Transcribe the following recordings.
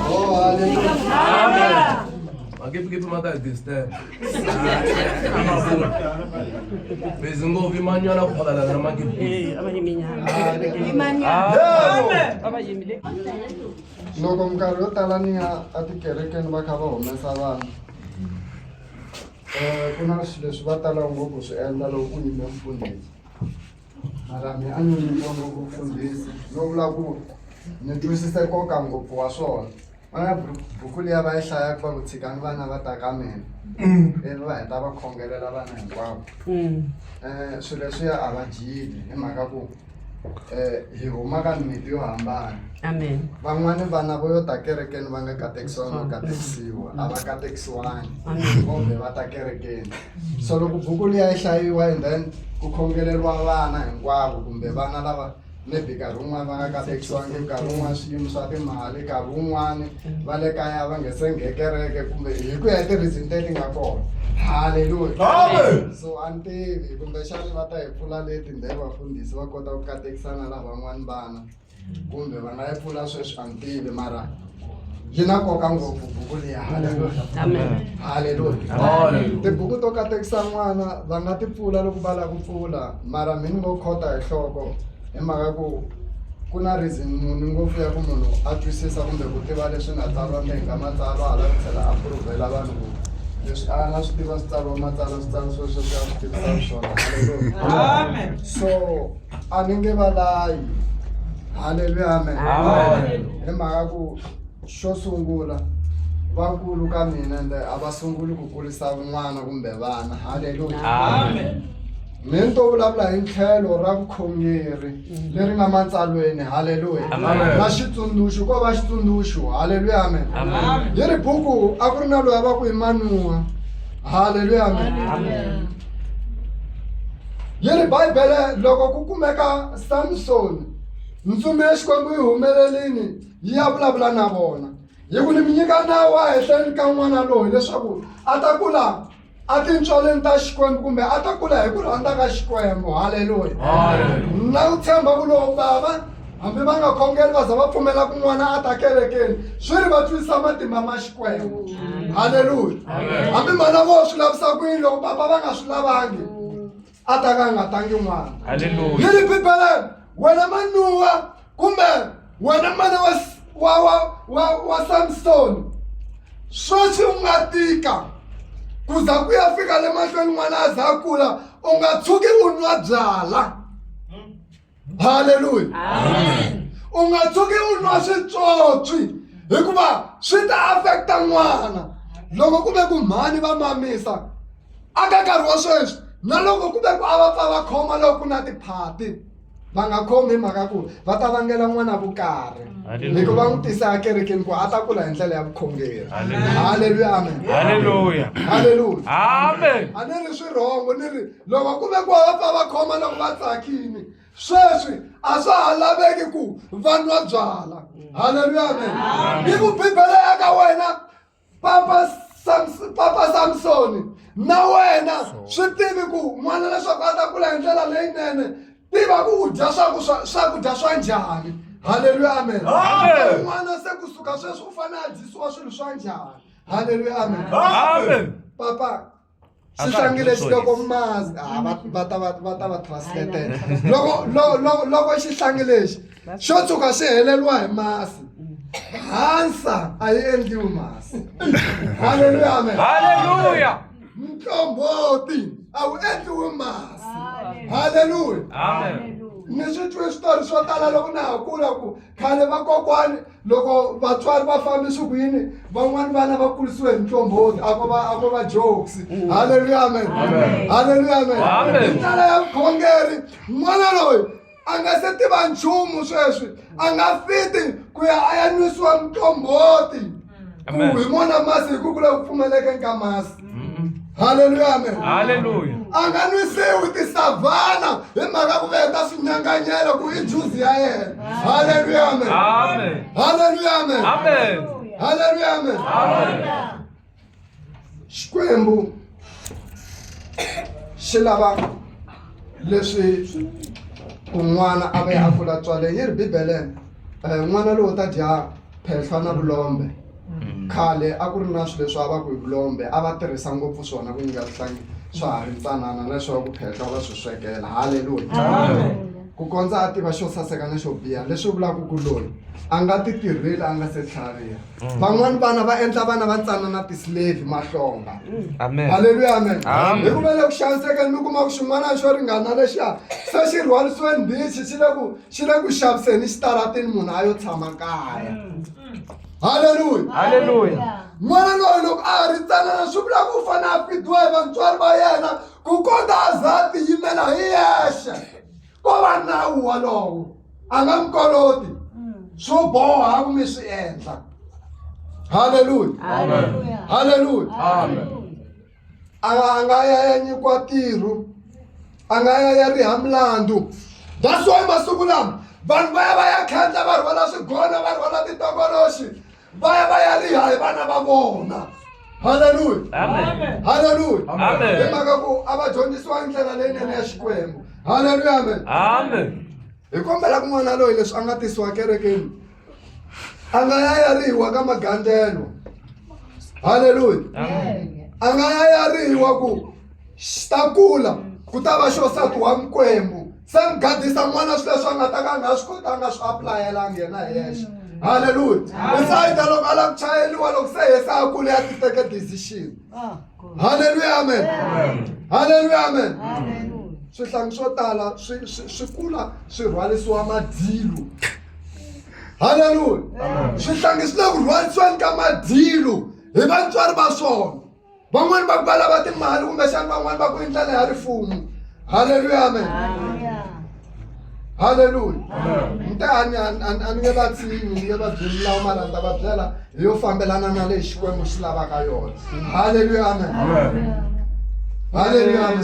Oh, hallelujah. Give my dad this time. Bezungo vimanyana kupala na magi. Loko minkarhi yo tala ni ya atikerekeni va kha va humesa vana ku na swilo leswi va tala ngopfu swi endla loko ku yime mfundhisi mara mi a ni nyikiwa ngopfu mfundhisi no vula ku ni twisise nkoka ngopfu wa swona vana buku liya va yi hlayaka va ku tshikani vana va ta ka mina ivi va heta va khongelela vana hinkwavo swilo leswiya a va dyile hi mhaka ku hi huma ka mimiti yo hambana. Amen. Van'wani vana vo yo ta kerekeni va nga katekisiwa no katekisiwa a va katekisiwangi kumbe va ta kerekeni so loko buku liya yi hlayiwa and then ku khongeleriwa vana hinkwavo kumbe vana lava maybe nkarhi wun'wani va nga katekisiwangi nkarhi wun'wani swiyimo swa timali nkarhi wun'wani va le kaya va nge se kereke kumbe hi ku ya hi ti-reason leti nga kona. Hallelujah. So a ni tivi kumbexani va ta hi pfula leti ndhe vafundhisi va kota ku katekisana na van'wani vana kumbe va nga yi pfula sweswi a ni tivi mara yi na nkoka ngopfu buku liya. Hallelujah. Tibuku to katekisa n'wana va nga ti pfula loko va lava ku pfula mara mi ni ngo khota hi nhloko hi mhaka ku na reason munhu ngopfu ya ku munhu a twisisa kumbe ku tiva leswi nga tsariwa ngenga matsalwa hala ku tlhela a puruvhela vanhu ku leswi a nga swi tiva switsariwa matsalwa switsariwa sweswo swi a swi tivisa swona. Hallelujah. So a ni nge va layi. Hallelujah. Amen. Hi mhaka ku xo sungula vakulu ka mina ende a va sunguli ku kurisa n'wana kumbe vana. Hallelujah. Amen. Mi ni to vulavula hi tlhelo ra vukhongeri leri nga matsalweni. Hallelujah. Na xitsundzuxo ko va xitsundzuxo. Hallelujah. Amen. Yi ri buku a ku ri na loyi a va ku hi Manuwa. Hallelujah. Amen. Yi ri Bibele loko ku kumeka Samson ntsumi ya Xikwembu yi humelelini yi ya vulavula na vona hi ku ni mi nyika nawu wa hehleni ka n'wana loyi leswaku a ta kula a tintswaleni ta Xikwembu kumbe a ta kula hi ku rhandza ka Xikwembu. Hallelujah. Na ku tshemba ku lowu bava hambi va nga khongeli va za va pfumela ku n'wana a ta kerekeni swi ri va twisisa matimba ma Xikwembu. Hallelujah. Hambi mana vo swi lavisa ku yini loko papa va nga swi lavangi a ta ka a nga tangi n'wana. Hallelujah. Yi ri Bibeleni wena Manuwa kumbe wena mana wa Samson sweswi u nga tika ku za ku ya fika le mahlweni n'wana a za kula u nga tshuki u nwa byala. Hallelujah. Amen. U nga tshuki u nwa switswotswi hikuva swi ta affecta n'wana loko ku ve ku mhani va mamisa aka nkarhi wa sweswi na loko ku ve ku a va pfa va khoma loko ku na tiphati va nga khomi hi mhaka ku va ta vangela n'wana vukarhi loko va n'wi tisa ekerekeni ku a ta kula hi ndlela ya vukhongeri. Hallelujah. Amen. Hallelujah. Hallelujah. Amen. A ni ri swirhongo ni ri loko ku ve ku va pfa va khoma loko va tsakini sweswi a swa ha laveki ku va nwa byala. Hallelujah. Amen. Hi ku Bibele ya ka wena Papa Samson na wena swi tivi ku n'wana leswaku a ta kula hi ndlela leyinene tiva ku u dya swakudya swa njhani. Hallelujah. Amen. N'wana se kusuka sweswi u fanele a dyisiwa swilo swa njhani. Hallelujah. Amen. Papa xihlangi lexi loko mazi va ta va translated loko xihlangi lexi xo tshuka xi heleriwa hi masi hansa a yi endliwi masi. Hallelujah. Amen. Hallelujah. Mtlomboti a wu endliwi masi. Hallelujah. Amen. Ni swi twe switori swo tala loko na ha kula ku khale vakokwani loko vatswari va fambi swigwini van'wani vana va kurisiwe hi mtlomboti a ko va jokes. Hallelujah. Amen. Hallelujah. Amen. Hi ndlela ya vukhongeri n'wana loyi a nga se tiva nchumu sweswi a nga fiti ku ya a ya nwisiwa mtlomboti ku hi mona masi hi ku kula ku pfumelekeni ka masi. Hallelujah. Amen. Hallelujah. A nga nwisiwi tisavana hi mhaka ku veta swinyanganyela ku i juice ya yena. Hallelujah. Amen. Amen. Hallelujah. Amen. Amen. Hallelujah. Amen. Amen. Xikwembu xi lava leswi ku n'wana a va ya a kula tswale yi ri Bibeleni n'wana lowu ta dya phehlwa na vulombe khale a ku ri na swilo leswi a va ku hi vulombe a va tirhisa ngopfu swona ku nyika swihlangi swa ha ri ntsanana leswaku ku phehlwa va swi swekela haleluya ku kondza a tiva xo saseka na xo biha leswi vulaka ku loyi a nga ti tirheli a nga se tlhariha van'wani vana va endla vana va tsanana ti-slave mahlonga haleluya amen hi ku vele ku xanisekeni mi kuma ku xin'wana xo ringana lexiya se xi rhwarisiweni ndichi xi le ku xaviseni xitaratini munhu a yo tshama kaya haleluya n'wana loyi loko a ha ri tsanana swi vula ku u fanele a fidiwa hi vatswari va yena ku kota a za a tiyimela hi yexe ko va nawu walowo a nga mi koloti swo boha ku mi swi endla haleluya a nga ya nyikiwa tirho a nga ya riha milandzu that's why masiku lama vanhu va ya khendla va rhwala swigona va rhwala titokoloxi va ya riha hi vana va vona haleluya hi mhaka ku a va dyondzisiwa ndlela leyinene ya xikwembu haleluya amen hi kombela ku n'wana loyi leswi a nga tisiwa kerekeni a nga ya rihiwa ka magandlelo haleluya a nga ya rihiwa ku ta kula ku ta va xosati wa mikwembu se mi gadisa n'wana swi leswi a nga ta ka a nga swi kotanga swi apulayelanga yena hi yexe haleluya insayida loko a lava ku chayeliwa loko se yese a kule ya ti teke decision haleluya amen swihlangi swo tala swi kula swi rhwarisiwa madilu haleluya swihlangi swi le ku rhwarisiweni ka madilu hi vatswari va swona van'wani va ku va lava timali kumbexani van'wani va ku i ndlela ya rifumo haleluya amen haleluya nte a ni nge va tshimi ni nge va byeli lawa mara ni ta va byela hi yo fambelana na leyi xikwembu xi lavaka yona haleluya amen haleluya amen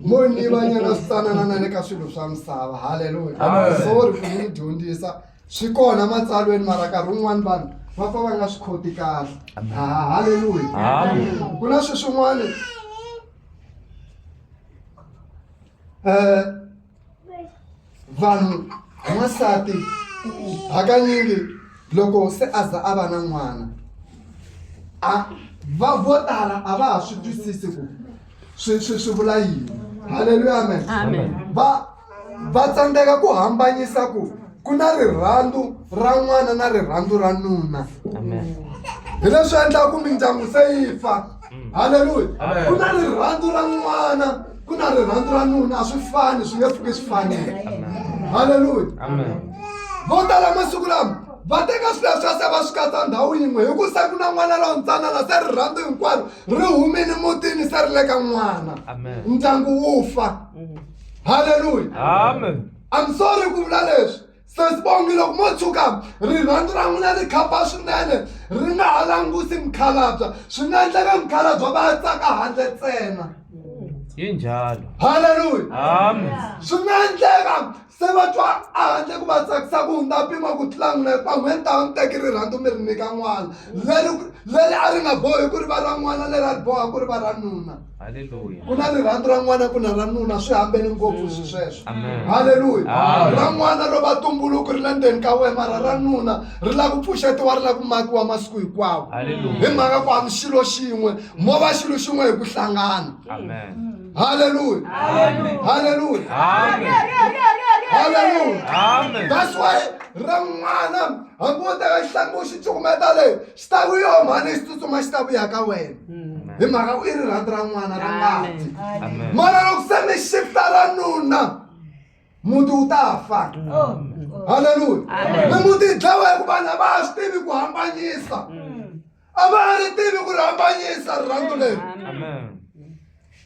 mo ni vanyana swi tsanana na le ka swilo swa misava haleluya sorry ku ni dyondzisa swi kona matsalweni mara nkarhi wun'wani vanhu va pfa va nga swi khoti kahle haleluya ku na swi swin'wani vanhu n'wansati hakanyingi loko se a za a va na n'wana vo tala a va ha swi twisisi ku swi vula yini haleluya amen va tsandzeka ku hambanyisa ku na rirhandzu ra n'wana na rirhandzu ra nuna hi leswi endlaka ku mindyangu se yi fa haleluya ku na rirhandzu ra n'wana ku na rirhandzu ra nuna a swi fani swi nge pfuki swi fanile haleluya vo tala masiku lama va teka swilo leswi se va swi katsa ndhawu yin'we hi ku se ku na n'wana lowu ntsanana se rirhandzu hinkwaro ri humini mutini se ri le ka n'wana ndyangu wu fa haleluya I'm sorry ku vula leswi se sibongi loko mo tshuka rirhandzu ra n'wina ri khapa swinene ri nga ha langusi mikhalabya swi nga endleka mikhalabya va ya tsaka handle ntsena yi njalo haleluya swi nga endleka se va twa a handle ku va tsakisa ku hundza mpimo ku tlula n'wina hikuva n'wini ta va mi teki rirhandzu mi ri nyika n'wana leri a ri nga bohi ku ri va ra n'wana leri a ri boha ku ri va ra nuna ku na rirhandzu ra n'wana ku na ra nuna swi hambeni ngopfu swi sweswo haleluya ra n'wana ro va tumbuluku ri le ndzeni ka wena mara ra nuna ri lava ku pfuxetiwa ri lava ku makiwa masiku hinkwawo hi mhaka ku a mi xilo xin'we mo va xilo xin'we hi ku hlangana haleluya that's why ra n'wana hambi wo teka xihlangi u xi cukumeta leyi xi ta ku yo mhani xi tsutsuma xi ta vuya ka wena hi mhaka ku i rirhandzu ra n'wana ra ngati mara loko se mi xifta ra nuna muti wu ta fa haleluya ni muti hi dlawa hi ku vanhu a va ha swi tivi ku hambanyisa a va ha ri tivi ku ri hambanyisa rirhandzu leri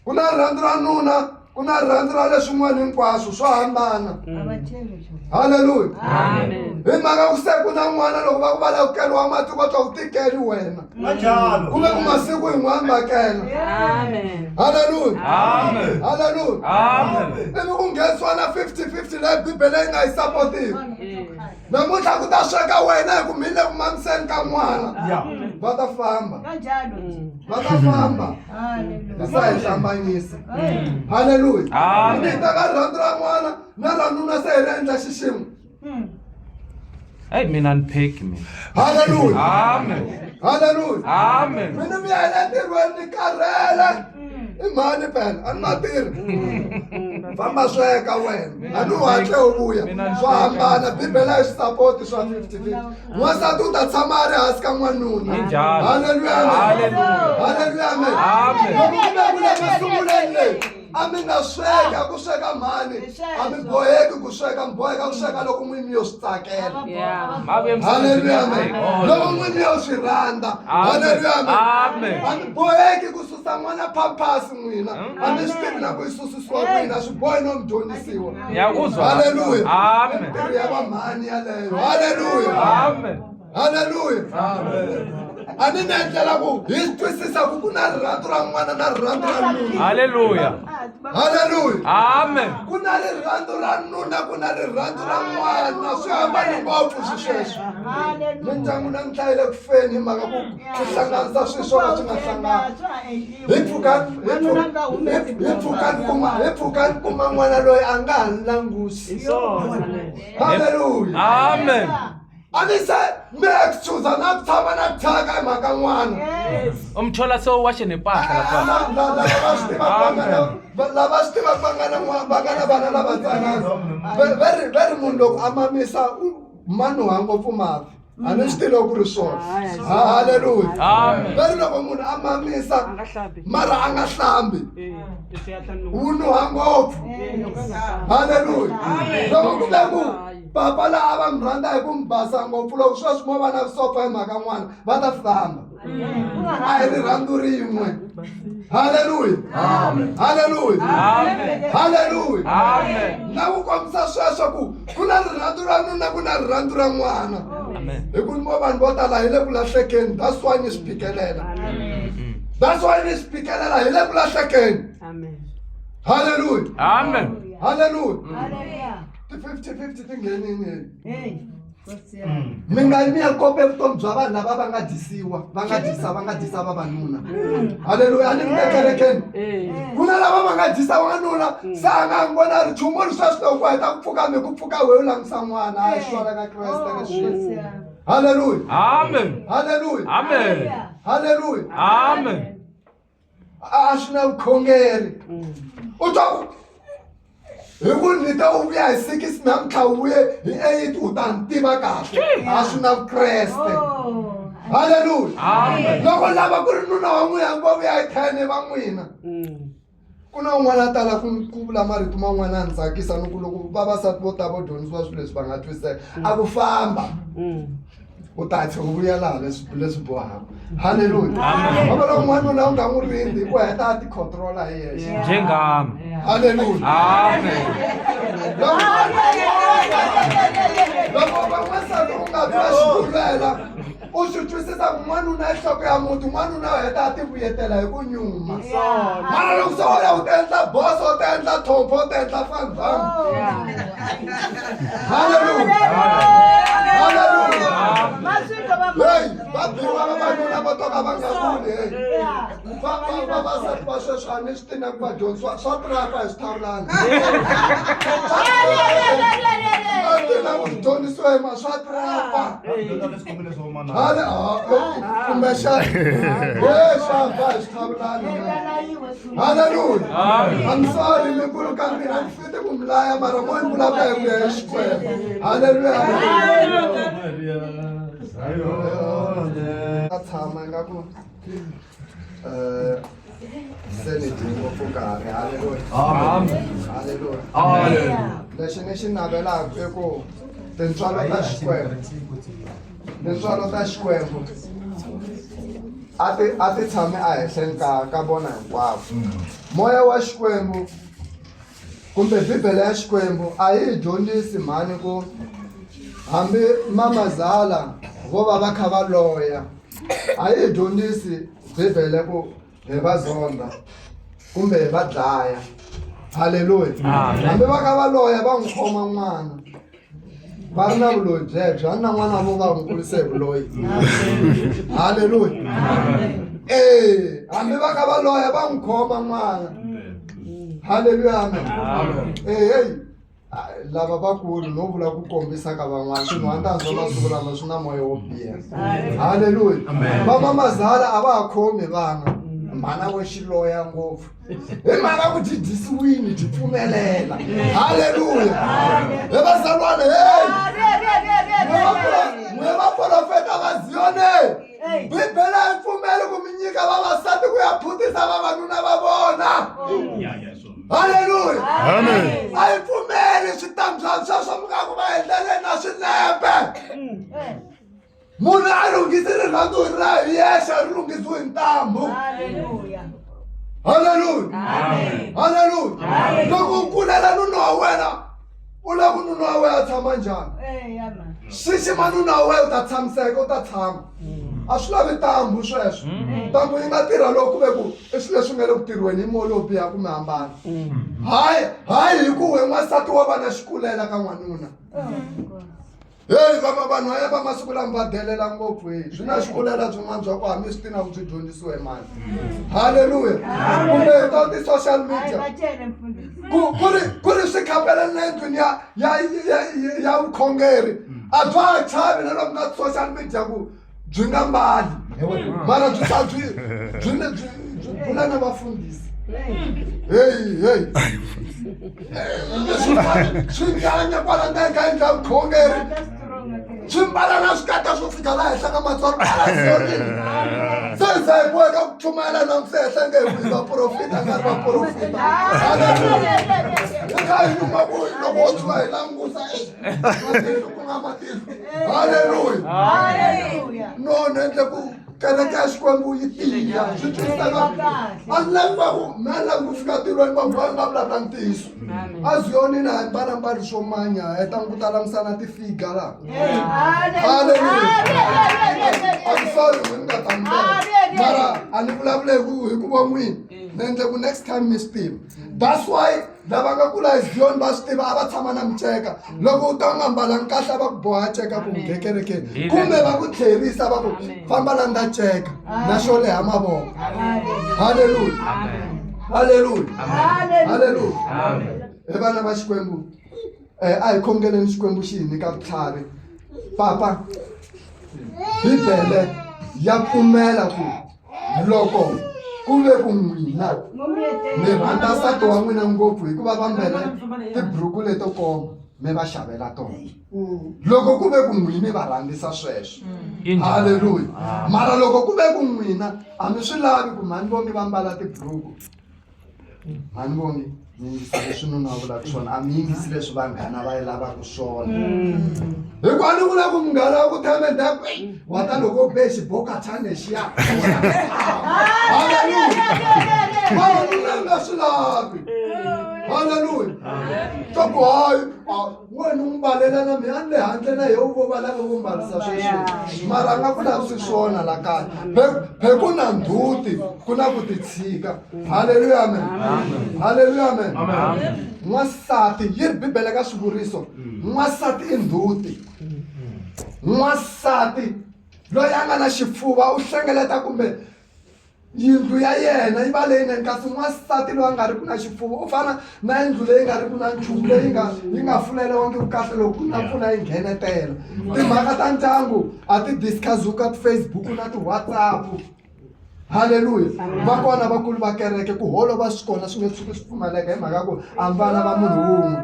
ku na rirhandzu ra nuna ku na rirhandzu ra leswin'wana hinkwaswo swo hambana haleluya hi mhaka ku se ku na n'wana loko va ku va lava ku keliwa mati ko twa ku tikeli wena kumbe ku masiku hin'wana va kela haleluya ivi ku nghenisiwa na 50-50 leyi bibele yi nga yi sapotiwi namuntlha ku ta sweka wena hi ku mi le ku mamiseni ka n'wana va ta famba vakafamba sayihlambanyisa haleluya nita ka rhandu ra n'wana na ranuna se hi ri endla xiximo Hey, mina nipheki mina. haleluya Amen. haleluya Amen. mina mi ya le ntirhweni ni karhele i mhani phela a ni ma tirhi famba sweka wena a ni hatle u vuya swo hambana bibele a yi swi sapoti swa 50-50 n'wansati u ta tshama a ri hansi ka n'wanuna haleluya haleluya amen loko mi ve vule masunguleni leyi a mi nga sweka ku sweka mhani a mi boheki ku sweka mi boheka ku sweka loko n'wini yo swi tsakela haleluya amen loko n'wini yo swi rhandza haleluya amen a mi boheki ku susa n'wana pampasi n'wina a mi swi tivi na ku yi susisiwa n'wina swi bohi no mi dyondzisiwa haleluya mintirho ya vamhani yaleyo haleluya haleluya a ni na endlela ku hi swi twisisa ku ku na rirhandzu ra n'wana na rirhandzu ra nuna Hallelujah. haleluya Amen. ku na rirhandzu ra nuna ku na rirhandzu ra n'wana swi hambane ngopfu swi sweswo mindyangu na mi hlayile ku feni hi mhaka ku hlanganisa swilo swo ka swi nga hlangani hi pfuka ni kuma n'wana loyi a nga ha ni langusi haleluya Amen. a ni se mi excusa na ku tshama na thyaka hi mhaka n'wana Umthola so washe nepahla lapha. lava swi tivaka va nga na vana lavatsanana veri munhu loko a mamisa manuha ngopfu mavi a ni swi tivi ku ri swona haleluya veri loko munhu a mamisa mara a nga hlambi wu nuha ngopfu haleluya loko ku ve ku papa laha a va mi rhandza hi ku mi basa ngopfu loko sweswi mo va na vusopfa hi mhaka n'wana va ta famba a hi rirhandzu rin'we haleluya haleluya haleluya na ku kombisa sweswo ku na rirhandzu ra nuna ku na rirhandzu ra n'wana hi ku mo vanhu vo tala hi le ku lahlekeni that's why ni swi phikelela that's why ni swi phikelela hi le ku lahlekeni haleluya haleluya ti-50-50 ti nghenini mi nga mi ya kope vutomi bya vanhu lava va nga dyisiwa va nga dyisa vavanuna haleluya a ni mi ekerekeni ku na lava va nga dyisa wanuna se a nga vona ri chumu ri sweswi loko ku heta ku pfuka mi ku pfuka wehe u langisa n'wana a hi xona ka kreste leswi haleluya haleluya haleluya a swi na vukhongeri u twa ku hi ku ni ta u vuya hi 6 namuntlha u vuye hi 8 u ta ni tiva kahle a swi na vukreste haleluya loko lava ku ri nuna wa n'wina ngo vuya hi 10 va n'wina ku na un'wana a tala ku vula marito man'wana a ni tsakisa ni ku loko vavasati vo ta vo dyondzisiwa swilo leswi va nga twiseka a ku famba u ta tlhe u vuya laha leswi bohaka haleluya vava loko n'wanuna u nga n'wi rindzi u heta a ti-controla hi yexe Njengami. haleluya Amen. loko van'wansati u nga twa xitulela u swi twisisa ku n'wanuna i nhloko ya muti n'wanuna u heta a ti vuyetela hi ku nyuma mara loko se u ya u ta endla boso u ta endla thompho u ta endla fanbam haleluya haleluya heyi va biwa vavanuna vo toka va nga vuli heyi vavasati va sweswi a ni swi tina ku va dyondzisiwa swa tiraka hi swithawulana a tina ku swi dyondzisiwa hi ma swa tiraka kumbexani xava hi swithawulana haleluya I'm sorry mi kulu ka mina ni fite ku milaya mara mo ni vulavula hi ku ya hi xikwembu haleluya a tshama ingaku se ni dyi ngopfu nkarhi haleluya haleluya lexi ni xi navelaka i ku tintswalo ta xikwembu a ti tshame a henhleni ka vona hinkwavo moya wa xikwembu kumbe bibele ya xikwembu a yi hi dyondzisi mhani ku hambi mamazala vo va va kha va loya a yi hi dyondzisi bibele ku hi va zonda kumbe hi va dlaya haleluya hambi va kha va loya va n'wi khoma n'wana va ri na vuloyi byebyo a na n'wana vo va n'wi kulise hi vuloyi haleluya hambi va ka va loya va n'wi khoma n'wana. Haleluya, amen. Hey, lava vakulu no vula ku kombisa ka van'wana swin'wana ta swo masiku lama swi na moya wo biha. Haleluya. Vamamazala a va ha khomi vana mhana we xiloya ngopfu hi mhaka ku dyisiwini byi pfumelela. Haleluya. He vazalwana n'we vaprofeta va Ziyoni, Bibele yi pfumeli ku mi nyika vavasati ku ya phutisa vavanuna va vona. Haleluya. Amen. A yi pfumeli switandzhaku swa mi nga ku va endlele na swinepe. Munhu a lunghisi rirhandzu ra hi yexe, ri lunghisiwi hi ntambu. Haleluya. Haleluya. Loko u kulela nuna wa wena u lava ku nuna wa wena a tshama njhani? Xixima nuna wa wena u ta tshamiseka, u ta tshama. A swi lavi ntambu sweswo. Ntambu yi nga tirha loko ku ve ku i swilo leswi nga le ku tirhiweni hi moya lowo biha kumbe hambana. Hayi hi ku we n'wansati wa vana xikulela ka n'wanuna. Hey, vanhu va masiku lama va delela ngopfu swi na xikulela byin'wana bya ku hambi swi tina ku byi dyondzisiwe mani. Haleluya. Kumbe hi to ti-social media ku ri swi khapelani na endlwini ya vukhongeri a bya ha chavi na loko ka social media ku byi nga mbali mara byi pfuna na vafundisi. Hey. Swi nganya kwala ndzeni ka endla vukhongeri swi mbala na swikata swo fika laha henhla ka matswaro se hi boheka ku pfumela na ku se henhla nge hi vaprofita nga ri vaprofita. Eka hi nyuma ku loko wo tshuka hi langusa matihlo ku nga matihlo. Haleluya. No ni endle ku kereke ya Xikwembu yi tiya swi twisisaka a ni lavi va ku me ni lavi ku fika ntirhweni va nga vulavula ntiyiso. A Ziyoni na hi mbalambali swo manya hi ta ku ta langutisana tifiga laha. Haleluya. I'm sorry ni nga ta mara a ni vulavule hi ku va n'wini ni endle ku next time mi swi tiva. That's why lava nga kula hi Ziyoni va swi tiva a va tshama na miceka loko u ta u nga mbalanga kahle a va ku boha ceka ku nghena kerekeni kumbe va ku tlherisa va ku famba na nda ceka na xo leha mavoko. Haleluya. Haleluya. Haleluya. He vana va Xikwembu a hi khongeleni Xikwembu xi hi nyika vutlhari. Papa Bibele ya pfumela ku loko ku ve ku n'wina mi rhandza nsati wa n'wina ngopfu hikuva va mbele tiburuku leto koma mi va xavela tona loko ku ve ku n'wina va rhandzisa sweswo. Haleluya. Mara loko ku ve ku n'wina a mi swi lavi ku mhani vongi va mbala tiburuku mhani vongi mi yingisa leswi nuna va vulaka swona a mi yingisi leswi vanghana va yi lavaka swona. Hikuva ni vula ku munghana wa ku thamenda wa ta loko be xibokatana lexiya. Haleluya. Vanuna nga swi lavi. Haleluya. Ta ku hayi wena u mbalela na mina ni le handle na hi vo va lava vo mbarisa sweswi mara a nga ku lavi swona la kaya pheku na ndzhuti ku na ku titshika. Haleluya, amen. Haleluya, amen. N'wansati yi ri Bibele ka swivuriso n'wansati i ndzhuti. N'wansati loyi a nga na xifuva u hlengeleta kumbe yindlu ya yena yi va leyinene kasi n'wansati loyi a nga ri ku na xifuva u fana na yindlu leyi nga ri ku na nchumu leyi yi nga fuleriwangi ku kahle loko ku na mpfula yi nghenetela. Timhaka ta ndyangu a ti discuss-iwi ka ti-Facebook na ti-WhatsApp. Haleluya. Va kona vakulu va kereke ku holova swi kona swi nge tshuki swi pfumaleka hi mhaka ku a mbala va munhu wun'we.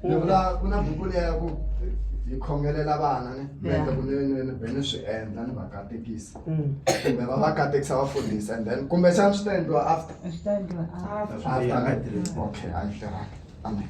Ni vula ku na buku leya ku hi khongelela vana ni swi endla ni va katekisa kumbe va va katekisa va fundisa and then kumbe xana swi ta endliwa after. Okay, a yi tirhaka. Amen.